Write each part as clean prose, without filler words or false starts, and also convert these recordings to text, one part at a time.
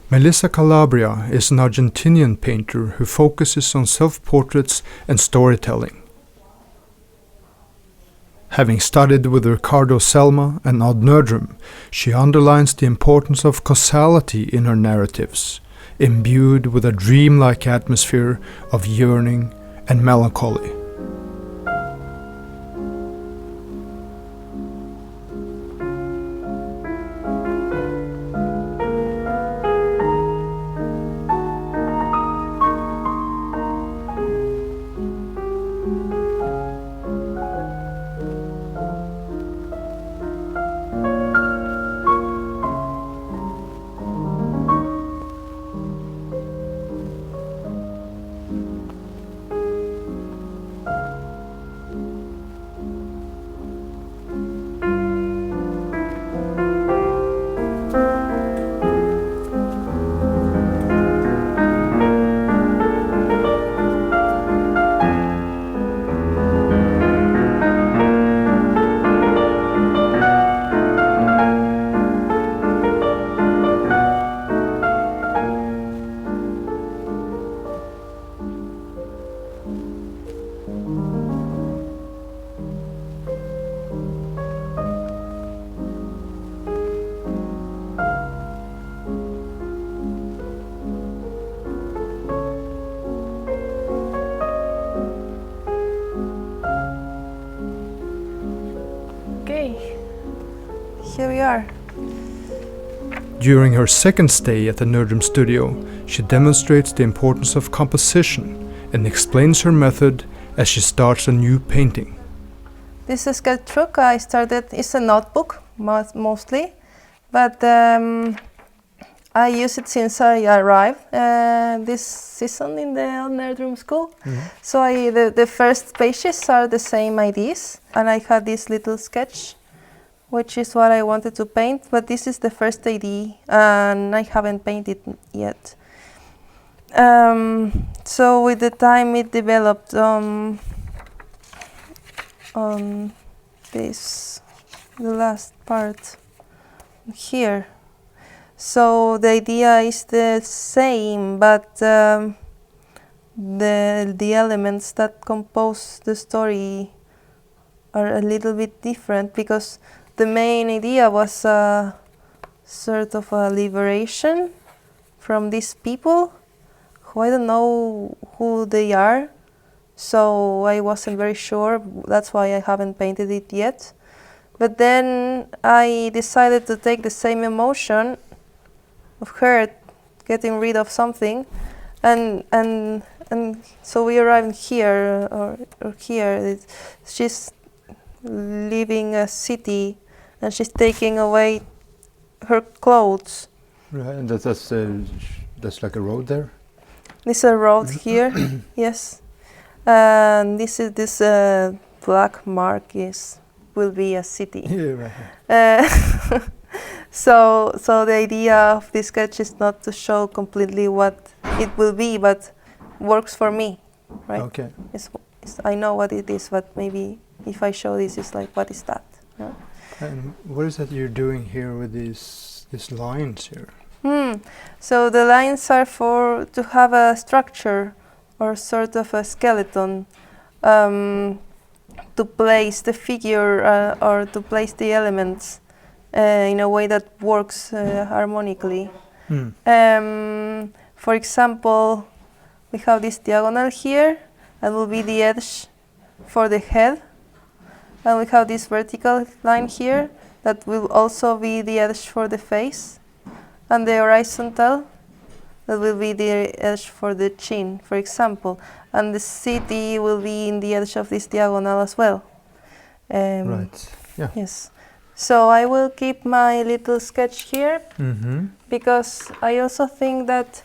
Melisa Calabria is an Argentinian painter who focuses on self-portraits and storytelling. Having studied with Ricardo, Celma and Nerdrum, she underlines the importance of causality in her narratives, imbued with a dreamlike atmosphere of yearning and melancholy. Here we are. During her second stay at the Nerdrum Studio, she demonstrates the importance of composition and explains her method as she starts a new painting. This sketchbook I started is a notebook mostly, but I use it since I arrived this season in the Nerdrum school. So the first pages are the same ideas, and I had this little sketch, which is what I wanted to paint, but this is the first idea, and I haven't painted yet. So with the time it developed on this, the last part here. So the idea is the same, but the elements that compose the story are a little bit different, because the main idea was sort of a liberation from these people who I don't know who they are, so I wasn't very sure. That's why I haven't painted it yet. But then I decided to take the same emotion of her getting rid of something, and so we arrived here, or here. She's leaving a city, and she's taking away her clothes. Right, and that's like a road there? There's a road here, yes. And this black mark will be a city. Yeah, right. So the idea of this sketch is not to show completely what it will be, but works for me, right? Okay. I know what it is, but maybe if I show this, it's like, what is that? Yeah? And what is that you're doing here with these lines here? So the lines are to have a structure or sort of a skeleton, to place the figure or to place the elements in a way that works harmonically. For example, we have this diagonal here, and will be the edge for the head. And we have this vertical line here that will also be the edge for the face. And the horizontal, that will be the edge for the chin, for example. And the city will be in the edge of this diagonal as well. Right, yeah. Yes. So I will keep my little sketch here, because I also think that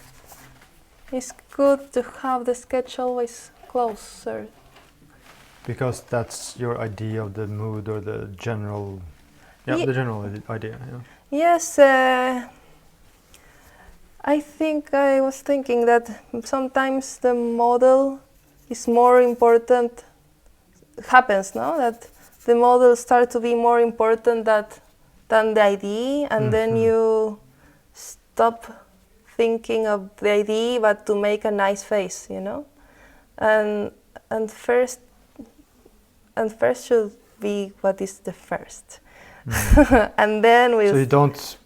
it's good to have the sketch always closer. Because that's your idea of the mood or the general, the general idea. Yeah. Yes, I think I was thinking that sometimes the model is more important. Happens, no? That the model starts to be more important than the idea, and then you stop thinking of the idea, but to make a nice face, you know, and first should be what is the first, and then we. So you don't.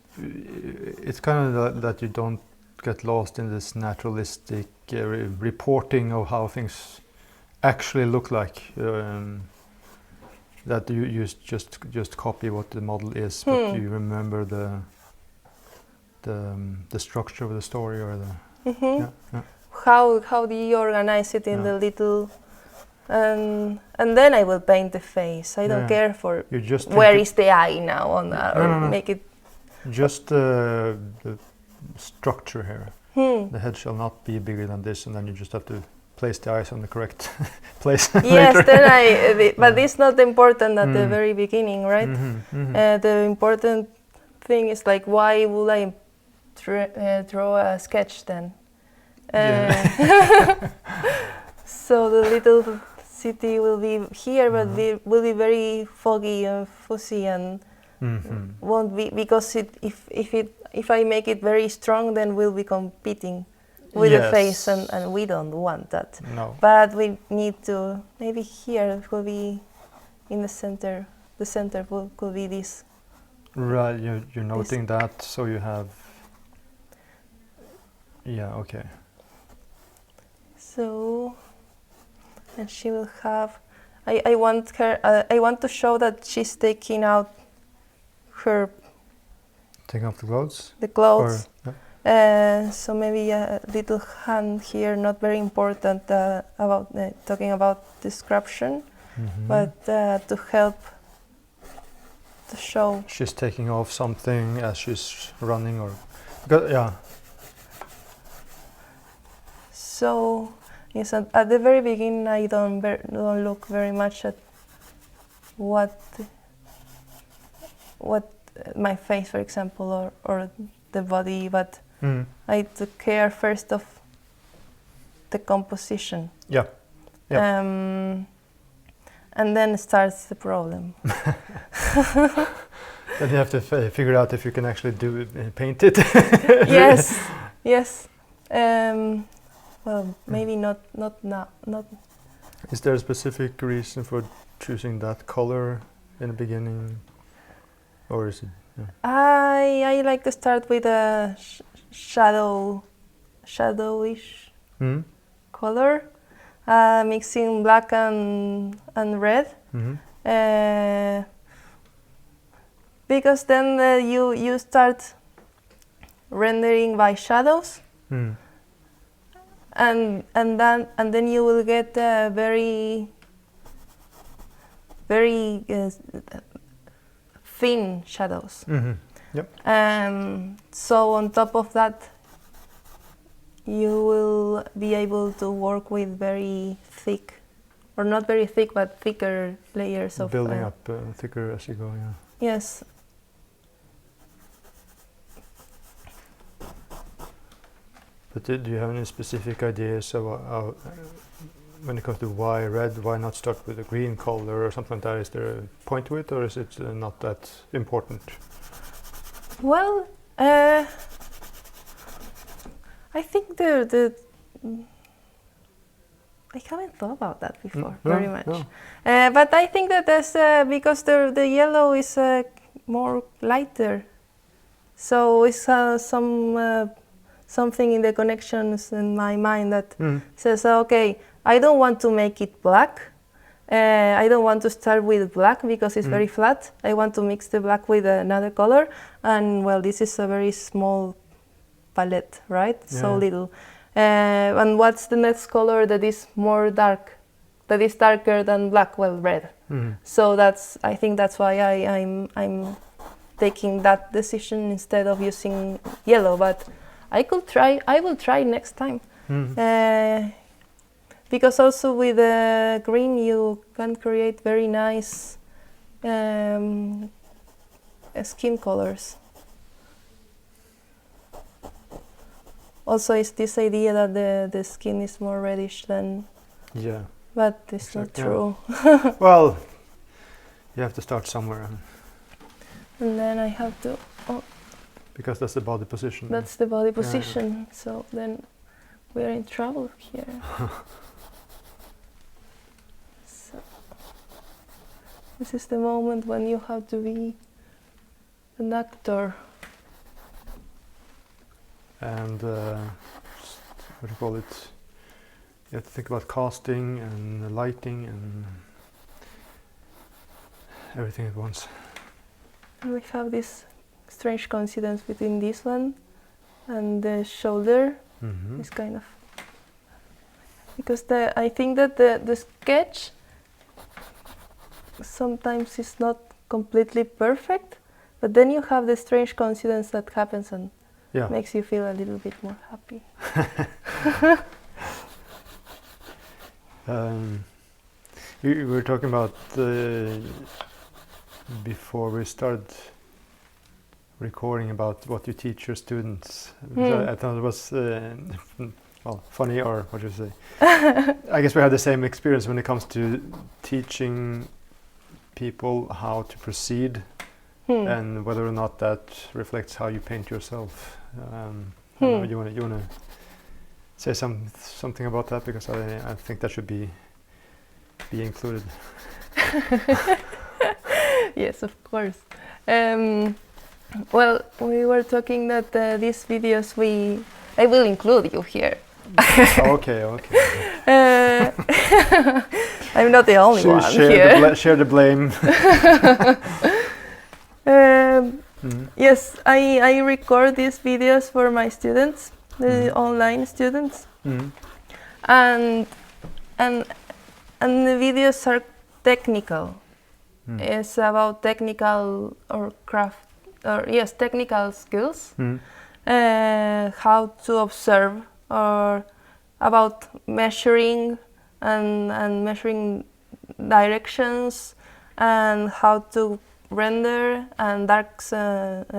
It's kind of that you don't get lost in this naturalistic reporting of how things actually look like. That you just copy what the model is, but you remember the structure of the story or the How do you organize it in the little, and then I will paint the face. I don't care for where is the eye now on that, or make it just the structure here. The head shall not be bigger than this, and then you just have to place the eyes on the correct place. Yes, then but it's not important at the very beginning, right? The important thing is like, why would I draw a sketch then? So the little city will be here, but will be very foggy and fuzzy, and won't be, because if I make it very strong, then we'll be competing with the face, and we don't want that. No. But we need to, maybe here it will be in the center. The center could be this. Right, you're noting that, so you have. Yeah. Okay. So, and she will have. I want her. I want to show that she's taking out her. Taking off the clothes. The clothes. Or, so maybe a little hand here, not very important about talking about description, but to help to show. She's taking off something as she's running, or because, So yes, at the very beginning, I don't look very much at what my face, for example, or the body, but I took care first of the composition. Yeah. And then starts the problem. Then you have to figure out if you can actually do it, paint it. Yes. Well, maybe not now. Not. Is there a specific reason for choosing that color in the beginning, or is it? Yeah. I like to start with a shadowish color, mixing black and red, because then you start rendering by shadows, and then you will get very thin shadows. Yep. So on top of that, you will be able to work with very thick, or not very thick, but thicker layers of building up thicker as you go. Yeah. Yes. But do you have any specific ideas about when it comes to why red? Why not start with a green color or something like that? Is there a point to it, or is it not that important? Well, I think I haven't thought about that before very much. No. But I think that that's because the yellow is more lighter, so it's something in the connections in my mind that says, okay, I don't want to make it black. I don't want to start with black because it's very flat. I want to mix the black with another color, and well, this is a very small palette, right? Yeah. So little. And what's the next color that is more dark, that is darker than black? Well, red. So I think that's why I'm taking that decision instead of using yellow. But I will try next time. Because also with green you can create very nice skin colors. Also, it's this idea that the skin is more reddish than. Yeah. But it's not true. Well, you have to start somewhere. And then I have to. Because that's the body position. That's the body position. So then we're in trouble here. So this is the moment when you have to be an actor. And what do you call it? You have to think about casting and lighting and everything at once. And we have this strange coincidence between this one and the shoulder. It's kind of because I think that the sketch sometimes is not completely perfect, but then you have the strange coincidence that happens and makes you feel a little bit more happy. We were talking about before we started recording about what you teach your students. I thought it was funny, or what do you say? I guess we had the same experience when it comes to teaching people how to proceed and whether or not that reflects how you paint yourself. You want to say something about that, because I think that should be included. Yes, of course. Well, we were talking that these videos I will include you here. Okay. I'm not the only one here. Share the blame. Yes, I record these videos for my students, the online students, and the videos are technical. It's about technical or craft, technical skills, how to observe, or about measuring and measuring directions, and how to render and darks,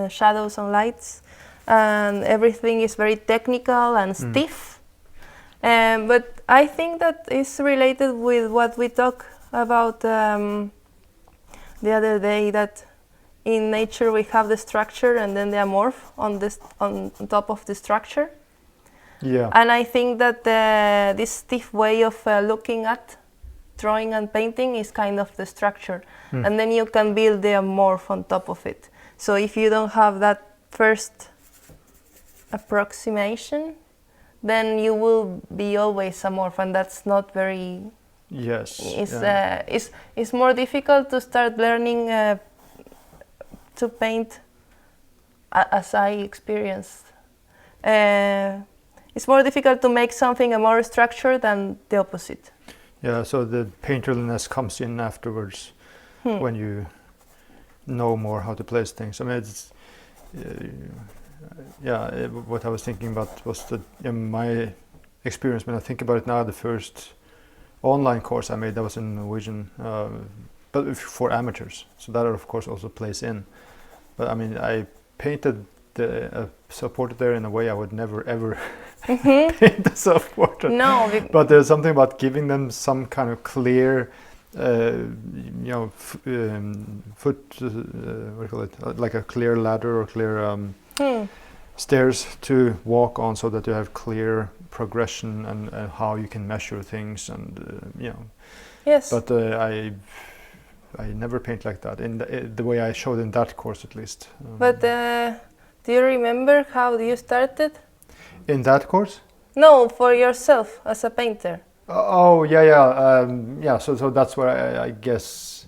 shadows and lights, and everything is very technical and stiff. But I think that is related with what we talked about the other day, that in nature we have the structure and then the amorph on top of the structure. Yeah. And I think that this stiff way of looking at drawing and painting is kind of the structure, and then you can build the amorph on top of it. So if you don't have that first approximation, then you will be always amorph, and that's not very. Yes. It's more difficult to start learning to paint, as I experienced. It's more difficult to make something a more structured than the opposite. Yeah, so the painterliness comes in afterwards when you know more how to place things. I mean, it's, what I was thinking about was that my experience, when I think about it now, the first online course I made, that was in Norwegian, but for amateurs. So that of course also plays in. But I mean, I painted the self-portrait there in a way I would never ever paint a self-portrait. No, but there's something about giving them some kind of clear, foot, what do you call it? Like a clear ladder or clear stairs to walk on, so that you have clear progression and how you can measure things, and Yes. But I never paint like that in the way I showed in that course, at least. But do you remember how you started? In that course? No, for yourself as a painter. So that's where I guess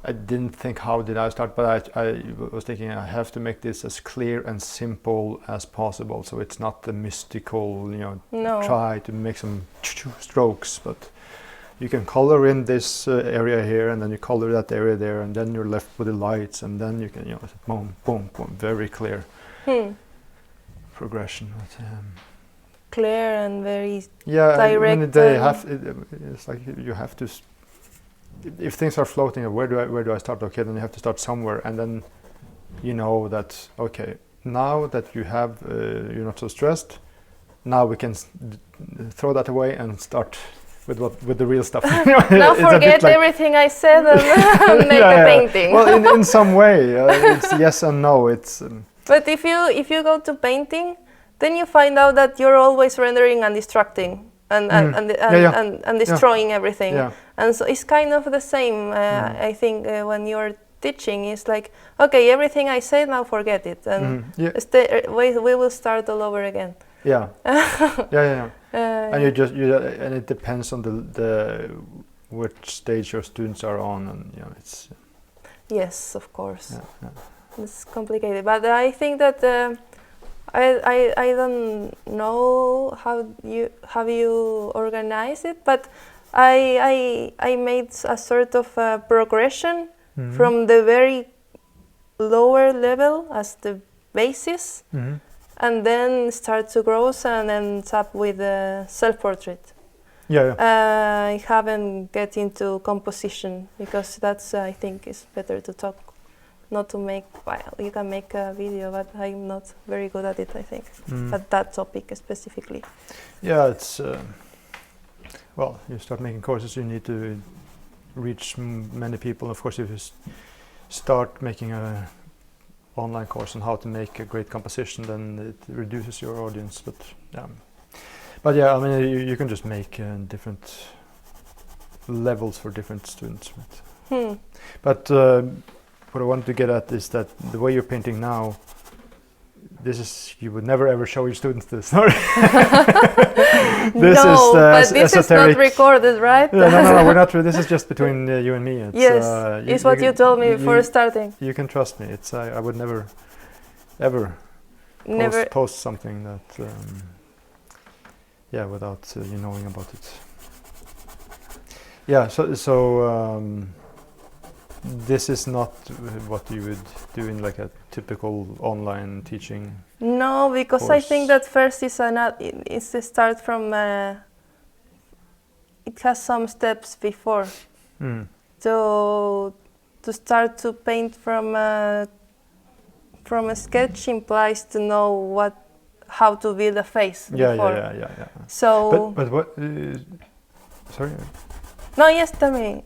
I didn't think how did I start, but I was thinking I have to make this as clear and simple as possible, so it's not the mystical, try to make some strokes, but you can color in this area here, and then you color that area there, and then you're left with the lights, and then you can, boom, boom, boom, very clear progression. But, clear and very direct. It's like you have to. If things are floating, where do I start? Okay, then you have to start somewhere, and then you know that now that you have you're not so stressed. Now we can throw that away and start with the real stuff. Now forget everything I said and make a painting. Well, in some way, it's yes and no. It's But if you go to painting, then you find out that you're always rendering and distracting and destroying everything. Yeah. And so it's kind of the same. I think when you're teaching, it's like, okay, everything I said, now forget it, and we will start all over again. Yeah. And and it depends on the which stage your students are on, and it's. Yes, of course. Yeah. It's complicated, but I think that I don't know how you organize it, but I made a sort of progression from the very lower level as the basis, and then start to grow and end up with a self-portrait. I haven't get into composition because that's I think is better to talk, not to make. Well, you can make a video, but I'm not very good at it. I think at that topic specifically. Yeah, it's well, you start making courses, you need to reach many people. Of course, if you start making a online course on how to make a great composition, then it reduces your audience. But I mean, you can just make different levels for different students. Right? But what I wanted to get at is that the way you're painting now, you would never ever show your students this. Sorry. This is not recorded, right? No, we're not. This is just between you and me. It's what you told me before starting. You can trust me. I would never, ever post something that, without you knowing about it. Yeah. So this is not what you would do in like a typical online teaching. No, because course. I think that first is the start from. It has some steps before. To start to paint from a sketch implies to know how to build a face. Before. Yeah. So. But what? Sorry. No, yes, tell me.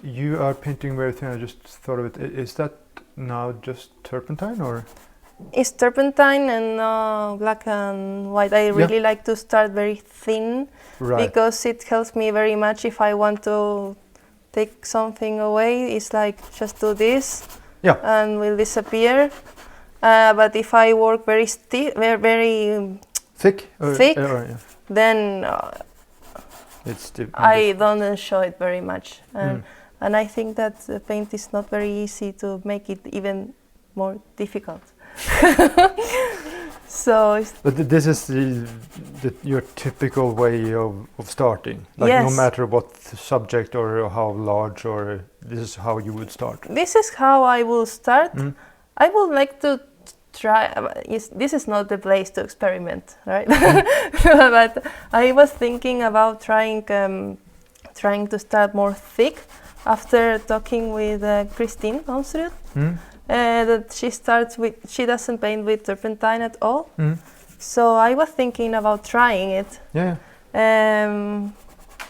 You are painting very thin. I just thought of it. Is that now just turpentine or? It's turpentine and black and white. I really like to start very thin because it helps me very much if I want to take something away. It's like just do this and will disappear. But if I work very very thick, then I don't show it very much. And I think that the paint is not very easy to make it even more difficult. But this is your typical way of starting, like no matter what subject or how large, or this is how you would start. This is how I will start. I would like to try. This is not the place to experiment, right? But I was thinking about trying to start more thick after talking with Christine Onsrud. That she doesn't paint with turpentine at all. So I was thinking about trying it.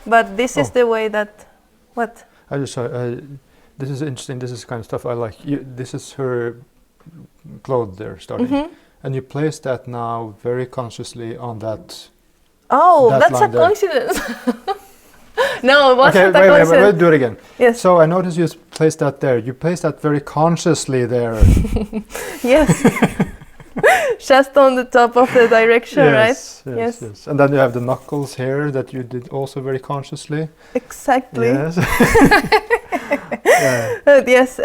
But this is the way that, what? I just saw, this is interesting, this is kind of stuff I like. This is her cloth there starting. And you place that now very consciously on that. Oh, that's a coincidence. No, it wasn't a coincidence. Wait, do it again. Yes. So I noticed you placed that there. You placed that very consciously there. Yes. Just on the top of the direction, right? Yes. And then you have the knuckles here that you did also very consciously. Exactly. Yes. Yes.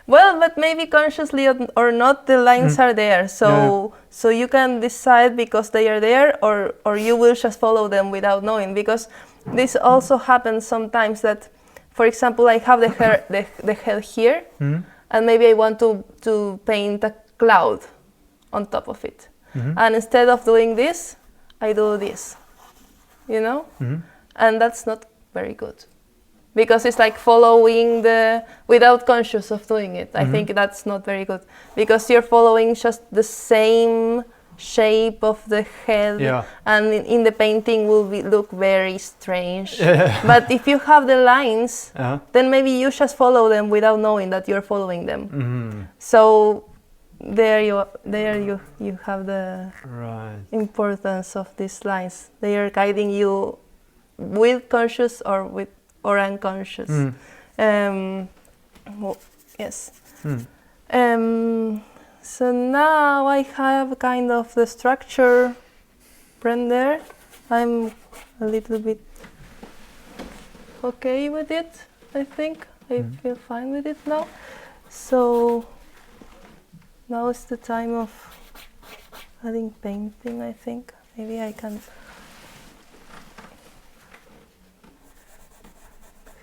Well, but maybe consciously or not, the lines are there. So you can decide because they are there, or you will just follow them without knowing. Because this also happens sometimes that, for example, I have the head here, and maybe I want to paint a cloud on top of it. And instead of doing this, I do this, and that's not very good. Because it's like following without conscious of doing it. I think that's not very good. Because you're following just the same shape of the head, and in the painting will look very strange. But if you have the lines, then maybe you just follow them without knowing that you're following them. So there you have the Right. importance of these lines. They are guiding you with conscious or unconscious. Yes. So now I have kind of the structure rendered. I'm a little bit okay with it, I think. I feel fine with it now. So now is the time of adding painting, I think. Maybe I can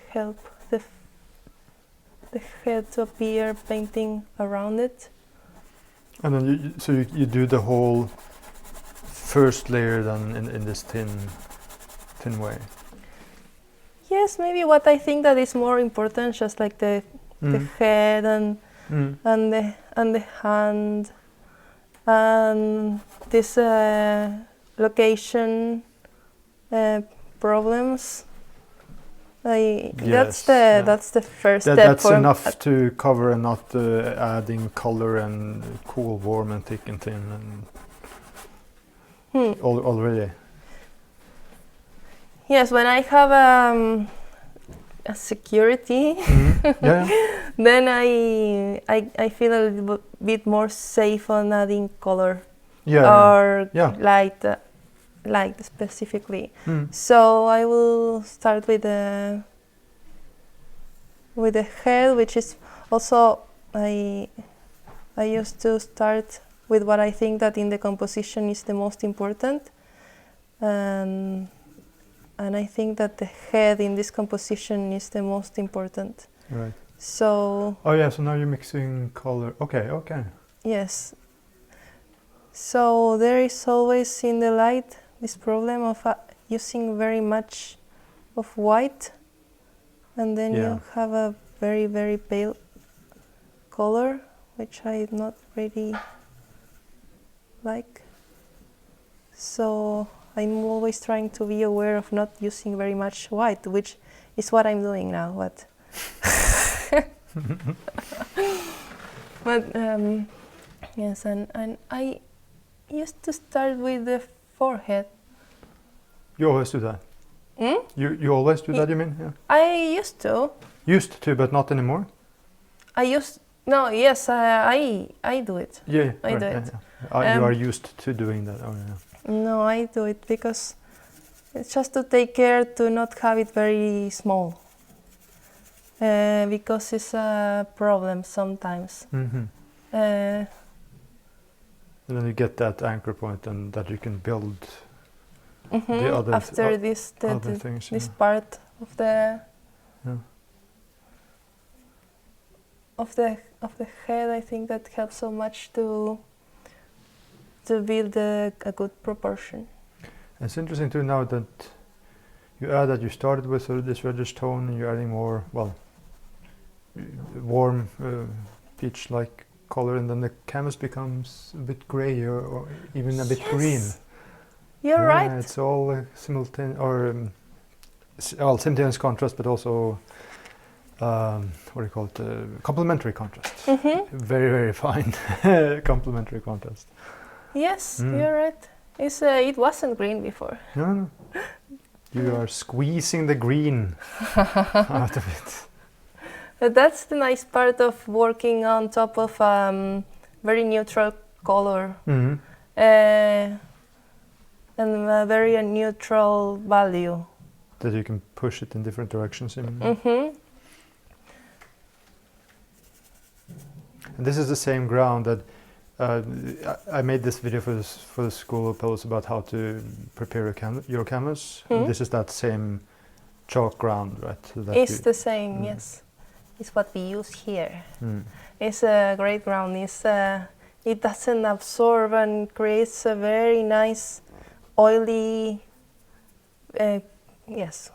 help the head to appear painting around it. And then you do the whole first layer then in this thin way. Yes, maybe what I think that is more important, just like the head and the hand and this location problems. That's the first step. That's enough to cover and not adding color and cool, warm and thick and thin and already. Yes, when I have a security, then I feel a little bit more safe on adding color or light specifically. So I will start with the head, which is also I used to start with what I think that in the composition is the most important. And I think that the head in this composition is the most important. Right. So. Oh yeah. So now you're mixing color. Okay. Yes. So there is always in the light this problem of using very much of white, and then you have a very, very pale color, which I not really like. So I'm always trying to be aware of not using very much white, which is what I'm doing now. But yes, and I used to start with the forehead. You always do that? You always do that, you mean? Yeah. I used to. Used to, but not anymore? I do it. Yeah, I do it. Yeah. You are used to doing that. Oh, yeah. No, I do it because it's just to take care to not have it very small. Because it's a problem sometimes. And then you get that anchor point and that you can build the other after this part of the of the head. I think that helps so much to build a good proportion. It's interesting too now that you started with sort of this reddish tone and you're adding more warm peach-like color, and then the canvas becomes a bit gray or even a bit green. You're right. It's all simultaneous contrast, but also complementary contrast. Very, very fine complementary contrast. Yes, you're right. It wasn't green before. No. You are squeezing the green out of it. That's the nice part of working on top of very neutral color and a very neutral value. That you can push it in different directions. And this is the same ground that I made this video for the School of Pillars about how to prepare your canvas. This is that same chalk ground, right? It's the same, yes. It's what we use here. It's a great ground. It doesn't absorb and creates a very nice oily,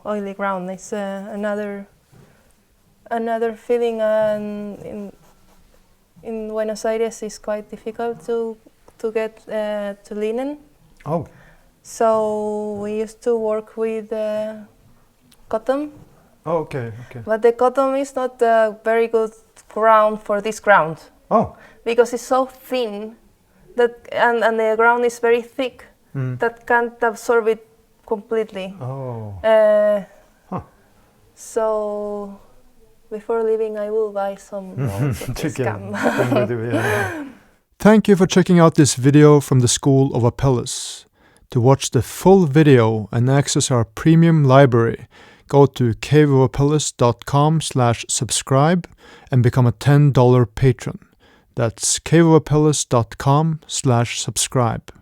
oily ground. It's another feeling. In Buenos Aires, it's quite difficult to get to linen. Oh. So we used to work with cotton. Oh, okay. But the cotton is not a very good ground for this ground. Oh. Because it's so thin that and the ground is very thick that can't absorb it completely. Oh. So before leaving, I will buy some molds of this gum. Thank you for checking out this video from the School of Apelles. To watch the full video and access our premium library, go to caveofapelles.com/subscribe and become a $10 patron. That's caveofapelles.com/subscribe.